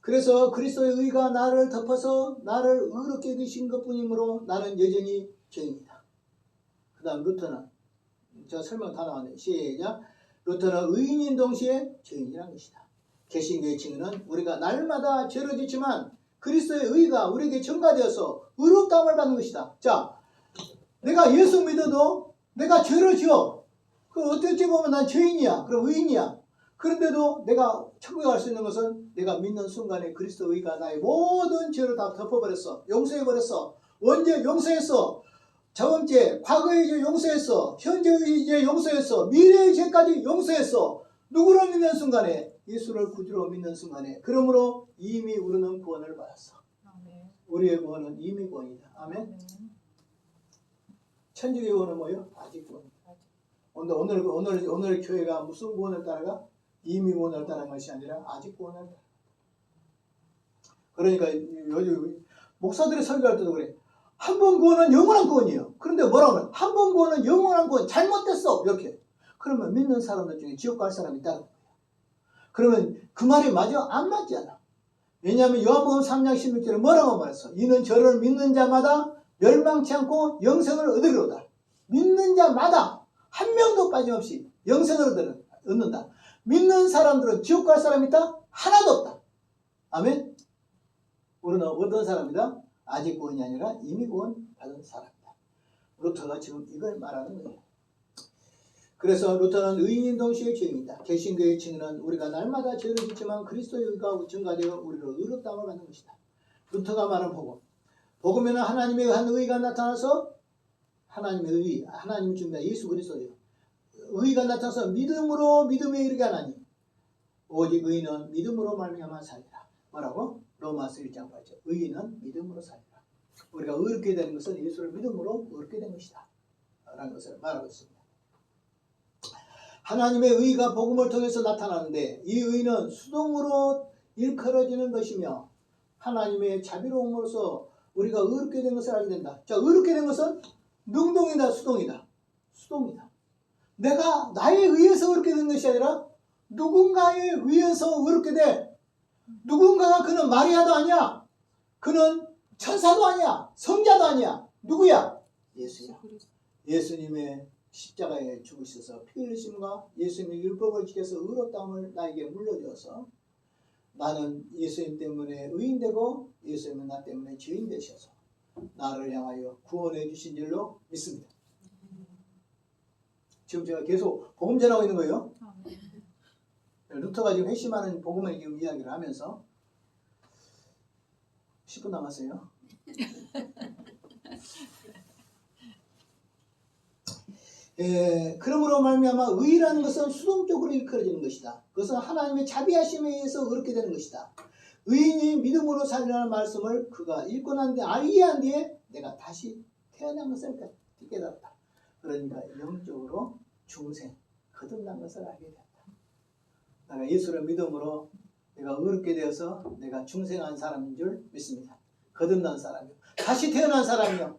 그래서 그리스도의 의가 나를 덮어서 나를 의롭게 되신 것뿐이므로 나는 여전히 죄인이다. 그 다음 루터는 저 설명 다 나왔네요. 시작. 루터는 의인인 동시에 죄인이라는 것이다. 개신교의 칭의는 우리가 날마다 죄를 짓지만 그리스도의 의가 우리에게 전가되어서 의롭다함을 받는 것이다. 자, 내가 예수 믿어도 내가 죄를 지어. 그 어떻게 보면 난 죄인이야. 그럼 의인이야. 그런데도 내가 천국에 갈 수 있는 것은 내가 믿는 순간에 그리스도 의가 나의 모든 죄를 다 덮어버렸어. 용서해버렸어. 원죄 용서했어. 저번죄, 과거의 죄 용서했어. 현재의 죄 용서했어. 미래의 죄까지 용서했어. 누구를 믿는 순간에? 예수를 구주로 믿는 순간에. 그러므로 이미 우리는 구원을 받았어. 아멘. 우리의 구원은 이미 구원이다. 아멘. 아멘. 천주의 구원은 뭐예요? 아직 구원이다. 오늘 교회가 무슨 구원을 따라가? 이미 구원을 따라간 것이 아니라 아직 구원을 따라가. 그러니까 요즘 목사들이 설교할 때도 그래. 한 번 구원은 영원한 구원이에요. 그런데 뭐라고 하면 한 번 구원은 영원한 구원 잘못됐어. 이렇게. 그러면 믿는 사람들 중에 지옥 갈 사람이 있다는 거예요. 그러면 그 말이 맞아? 안 맞지 않아. 왜냐하면 요한복음 3장 16절에 뭐라고 말했어? 이는 저를 믿는 자마다 멸망치 않고 영생을 얻으리로다. 믿는 자마다 한 명도 빠짐없이 영생을 얻는다. 믿는 사람들은 지옥 갈 사람이 있다? 하나도 없다. 아멘. 우리는 어떤 사람이다? 아직 구원이 아니라 이미 구원 받은 사람이다. 루터가 지금 이걸 말하는 거예요. 그래서 루터는 의인인 동시에 죄인이다. 개신교의 증인은 우리가 날마다 죄를 짓지만 그리스도의 의가 증가되어 우리를 의롭다함을 받는 것이다. 루터가 말한 복음. 복음에는 하나님의 한 의가 나타나서 하나님의 의, 하나님이 주입니다. 예수 그리스도예요. 의가 나타나서 믿음으로 믿음에 이르게 하나니 오직 의인은 믿음으로 말미암아 살리라. 뭐라고? 로마서 1장 8절. 의인은 믿음으로 살리라. 우리가 의롭게 되는 것은 예수를 믿음으로 의롭게 된 것이다. 라는 것을 말하고 있습니다. 하나님의 의가 복음을 통해서 나타나는데 이 의는 수동으로 일컬어지는 것이며 하나님의 자비로움으로써 우리가 의롭게 된 것을 알게 된다. 자, 의롭게 된 것은 능동이다, 수동이다. 수동이다. 내가 나에 의해서 의롭게 된 것이 아니라 누군가에 의해서 의롭게 돼. 누군가가 그는 마리아도 아니야. 그는 천사도 아니야. 성자도 아니야. 누구야? 예수야. 예수님의 십자가에 죽으셔서 피 흘리심과 예수님의 율법을 지켜서 의롭다함을 나에게 물려주어서 나는 예수님 때문에 의인되고 예수님은 나 때문에 죄인 되셔서 나를 향하여 구원해 주신 줄로 믿습니다. 지금 제가 계속 복음 전하고 있는 거예요. 루터가 지금 회심하는 복음을 지금 이야기를 하면서 10분 남았어요. 그러므로 말미암아 의라는 것은 수동적으로 일컬어지는 것이다. 그것은 하나님의 자비하심에 의해서 의롭게 되는 것이다. 의인이 믿음으로 살리라는 말씀을 그가 읽고 난 뒤에 이해한 뒤에 내가 다시 태어난 것을 깨달았다. 그러니까 영적으로 중생, 거듭난 것을 알게 되었다. 내가 예수를 믿음으로 내가 의롭게 되어서 내가 중생한 사람인 줄 믿습니다. 거듭난 사람이요. 다시 태어난 사람이요.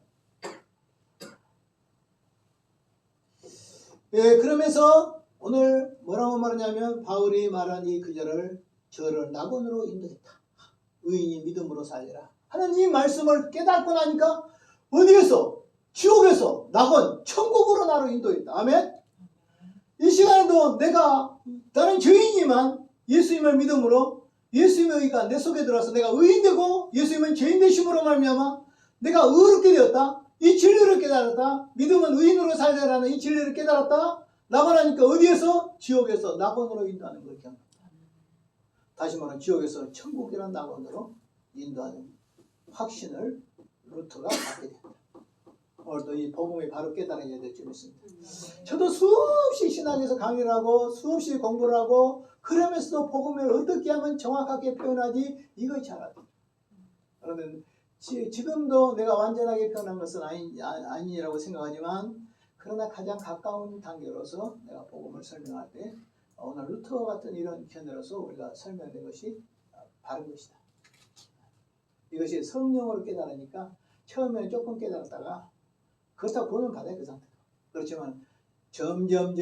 그러면서 오늘 뭐라고 말하냐면 바울이 말한 이 구절을 저를 낙원으로 인도했다. 의인이 믿음으로 살리라. 하나님 말씀을 깨닫고 나니까 어디에서? 지옥에서 낙원, 천국으로 나를 인도했다. 아멘? 이 시간에도 나는 죄인이지만 예수님을 믿음으로 예수님의 의가 내 속에 들어와서 내가 의인되고 예수님은 죄인 되심으로 말미암아 내가 의롭게 되었다. 이 진리를 깨달았다. 믿음은 의인으로 살려라는 이 진리를 깨달았다. 낙원하니까 어디에서? 지옥에서 낙원으로 인도하는 걸 기억합니다. 다시 말하면 지옥에서 천국이라는 낙원으로 인도하는 확신을 루터가 갖게 됩니다. 오늘도 이 복음이 바로 깨달아야 될 줄 믿습니다. 저도 수없이 신학에서 강의를 하고 수없이 공부를 하고 그러면서도 복음을 어떻게 하면 정확하게 표현하지 이걸 잘 알아요. 그러면 지금도 내가 완전하게 표현한 것은 아니라고 생각하지만 그러나 가장 가까운 단계로서 내가 복음을 설명할 때 오늘 루터 같은 이런 견해로서 우리가 설명된 것이 바른 것이다. 이것이 성령으로 깨달으니까 처음에는 조금 깨달았다가 그렇다고 구원을 받아야 그 상태로. 그렇지만 점점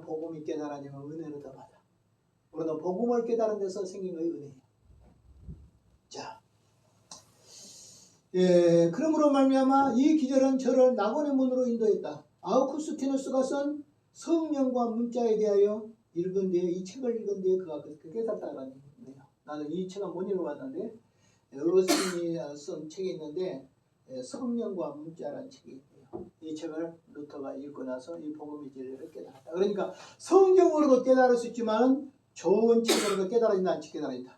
복음이 깨달아지면 은혜를 더 받아. 우리는 복음을 깨달은 데서 생긴 것이 은혜예요. 자, 그러므로 말미암아 이 기절은 저를 낙원의 문으로 인도했다. 아우쿠스티누스가 쓴 성령과 문자에 대하여 읽은 뒤에 이 책을 읽은 뒤에 그가 깨닫다라는 거예요. 나는 이 책은 못 읽어봤는데 어르신이 쓴 책이 있는데 성령과 문자라는 책이 있대요. 이 책을 루터가 읽고 나서 이 복음의 진리를 깨달았다. 그러니까 성경으로도 깨달을 수 있지만 좋은 책으로도 깨달아진다, 안 깨달아진다.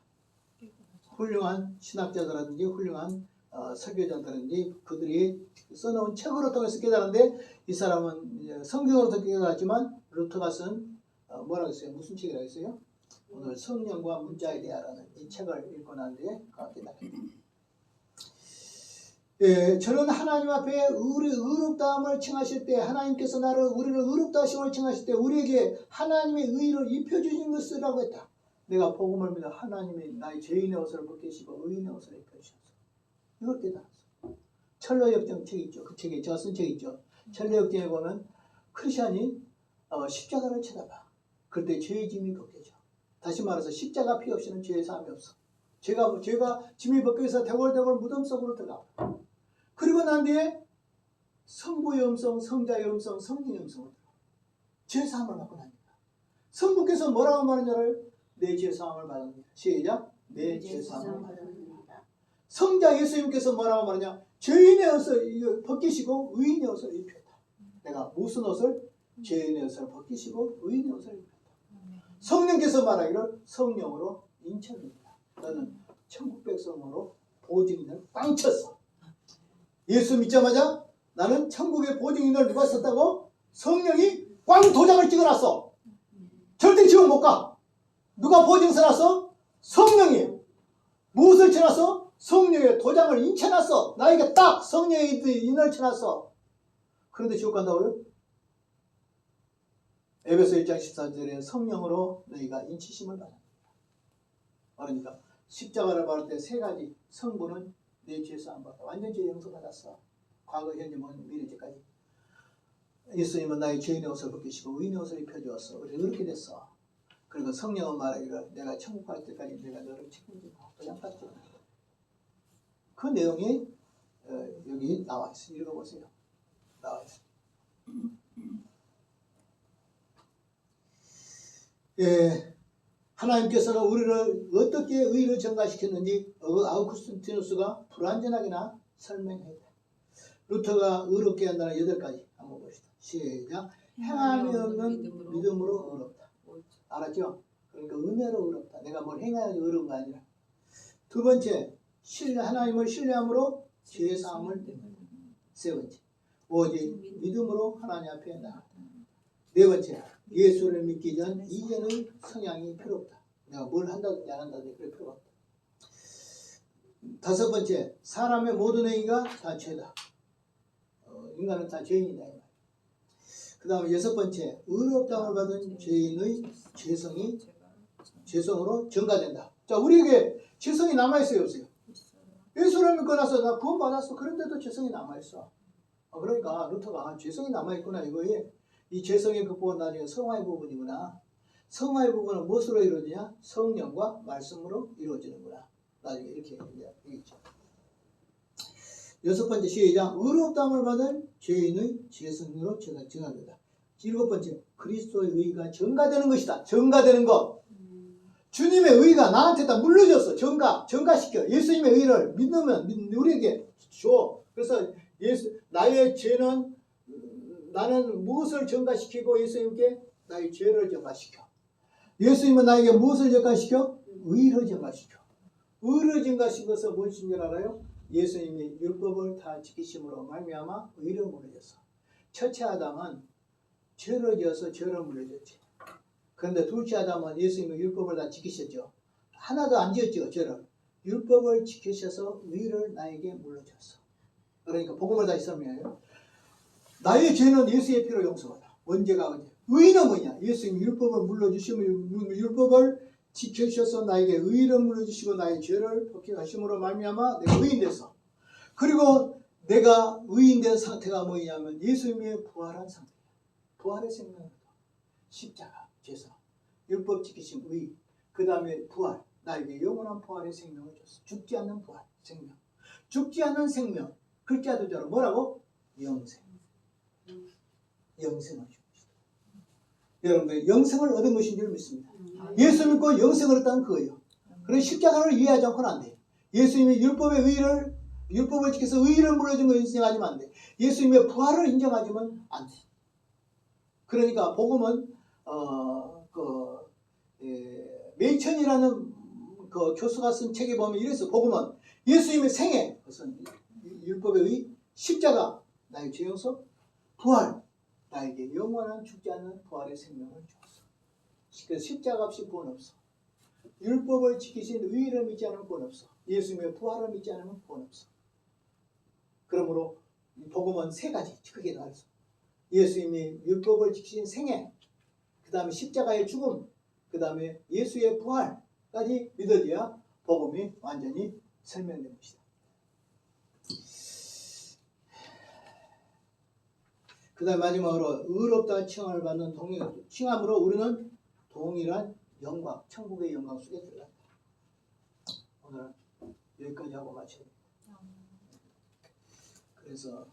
훌륭한 신학자들이라든지 훌륭한 설교자들이라든지 그들이 써놓은 책으로 통해서 깨달았는데 이 사람은 성경으로도 깨달았지만 루터가 쓴 뭐라고 했어요? 무슨 책이라고 했어요? 오늘 성령과 문자에 대하라는 이 책을 읽고 난 뒤에 그가 깨달았다. 저는 하나님 앞에 우리 의롭다함을 칭하실 때 하나님께서 우리를 의롭다 하심을 칭하실 때 우리에게 하나님의 의를 입혀주신 것이라고 했다. 내가 복음을 믿어 하나님이 나의 죄인의 옷을 벗기시고 의인의 옷을 입혀주셨어. 이걸 깨달았어. 철로역정 책 있죠. 그 책에 제가 쓴 책 있죠. 철로역정에 보면 크리스천이 십자가를 쳐다봐. 그때 죄의 짐이 벗겨져. 다시 말해서 십자가 피 없이는 죄의 사함이 없어. 죄가 짐이 벗겨서 대골대골 무덤 속으로 들어가. 그리고 난 뒤에 성부의 음성, 성자의 음성, 성령의 음성을 들어. 죄사함을 받고 나니까. 성부께서 뭐라고 말하냐를 내 죄사함을 받았느니라. 시작. 내 죄사함을 받았느니라. 성자 예수님께서 뭐라고 말하냐? 죄인의 옷을 벗기시고 의인의 옷을 입혔다. 내가 무슨 옷을? 죄인의 옷을 벗기시고 의인의 옷을 입혔다. 성령께서 말하기를 성령으로 인쳤느니라. 너는 천국 백성으로 보증인을 꽝 쳤어. 예수 믿자마자 나는 천국의 보증인을 누가 썼다고? 성령이 꽝 도장을 찍어놨어. 절대 지옥 못 가. 누가 보증 써놨어? 성령이. 무엇을 쳐놨어? 성령의 도장을 인쳐놨어. 나에게 딱 성령의 인을 쳐놨어. 그런데 지옥 간다고요? 에베소 1장 14절에 성령으로 너희가 인치심을 받았다. 그러니까 십자가를 받을 때 세 가지. 성부는 내 죄사함 받았다. 완전 죄 용서받았어. 과거, 현재, 미래죄까지. 예수님은 나의 죄인의 옷을 벗기시고 의인의 옷을 입혀주었어. 그렇게 됐어. 그리고 성령은 말하기를 내가 천국 갈 때까지 내가 너를 책임지고 도장까지 찍어. 그 내용이 여기 나와 있어요. 읽어보세요. 나와 있어요. 예, 하나님께서는 우리를 어떻게 의로 증가시켰는지 아우구스티누스가 불완전하게나 설명했다. 루터가 의롭게 한다는 8가지 한번 봅시다. 시작. 행함이 없는 믿음으로 의롭다. 알았죠? 그러니까 은혜로 의롭다. 내가 뭘 행하여서 의로운 거 아니라. 두 번째, 하나님을 신뢰함으로 죄사함을 받는다. 세 번째, 오직 믿음으로 하나님 앞에 나아간다. 네 번째, 예수를 믿기 전 이전의 성향이 필요 없다. 내가 뭘 한다든지 안 한다든지 그럴 필요가 없다. 다섯 번째, 사람의 모든 행위가 다 죄다. 인간은 다 죄인이다. 그 다음에 여섯 번째, 의롭다함을 받은 죄인의 죄성으로 전가된다. 자, 우리에게 죄성이 남아있어요, 없어요? 예수를 믿고 나서 나 구원 받았어. 그런데도 죄성이 남아있어. 그러니까 루터가 죄성이 남아있구나 이거에 이 죄성의 극복은 나중에 성화의 부분이구나. 성화의 부분은 무엇으로 이루어지냐? 성령과 말씀으로 이루어지는구나. 나중에 이렇게 얘기했죠. 여섯 번째, 시작. 의롭다함을 받은 죄인의 죄성으로 전가된다. 일곱 번째, 그리스도의 의가 전가되는 것이다. 전가되는 것. 주님의 의가 나한테 다 물려줬어. 전가시켜. 예수님의 의를 믿으면 우리에게 줘. 그래서 나의 죄는 나는 무엇을 전가시키고 예수님께 나의 죄를 전가시켜. 예수님은 나에게 무엇을 전가시켜? 의를 전가시켜. 의를 전가시킨 것은 무엇인 줄 알아요? 예수님이 율법을 다 지키심으로 말미암아 의를 물려줬어. 첫째 아담은 죄를 지어서 죄를 물려줬지. 그런데 둘째 아담은 예수님이 율법을 다 지키셨죠. 하나도 안 지었죠, 죄를. 율법을 지키셔서 의를 나에게 물려줬어. 그러니까 복음을 다시 설명해요. 나의 죄는 예수의 피로 용서받아. 언제가 언제. 의는 뭐냐? 예수님이 율법을 물려주시면 율법을 지켜주셔서 나에게 의를 물려주시고 나의 죄를 벗겨가심으로 말미암아 내가 의인 됐어. 그리고 내가 의인 된 상태가 뭐냐면 예수님의 부활한 상태야. 부활의 생명을 십자가, 죄사, 율법 지키심 의, 그 다음에 부활, 나에게 영원한 부활의 생명을 줬어. 죽지 않는 부활, 생명. 죽지 않는 생명, 글자 두 자로 뭐라고? 영생. 영생을 준 것이다. 여러분들 영생을 얻은 것인 줄 믿습니다. 예수 믿고 영생을 얻다는 그거예요. 그래서 십자가를 이해하지 않고는 안 돼. 예수님이 율법을 지켜서 의를 물려준 걸 인정하지만 안 돼. 예수님의 부활을 인정하지만 안 돼. 그러니까 복음은 메이천이라는 그 교수가 쓴 책에 보면 이랬어. 복음은 예수님의 생애, 그것은 율법의 의, 십자가, 나의 죄 용서, 부활, 나에게 영원한 죽지 않는 부활의 생명을 주었어. 그래서 십자가 없이 구원 없어. 율법을 지키신 의를 믿지 않으면 구원 없어. 예수님의 부활을 믿지 않으면 구원 없어. 그러므로 복음은 세 가지 크게 나왔어. 예수님이 율법을 지키신 생애, 그 다음에 십자가의 죽음, 그 다음에 예수의 부활까지 믿어져야 복음이 완전히 설명된 것이다. 그 다음에 마지막으로 의롭다 칭함을 받는 칭함으로 우리는 동일한 영광, 천국의 영광 속에 들어간다. 오늘 여기까지 하고 마칩니다. 그래서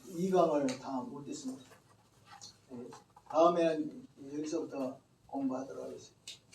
2강을 다 못했습니다. 다음에는 여기서부터 공부하도록 하겠습니다.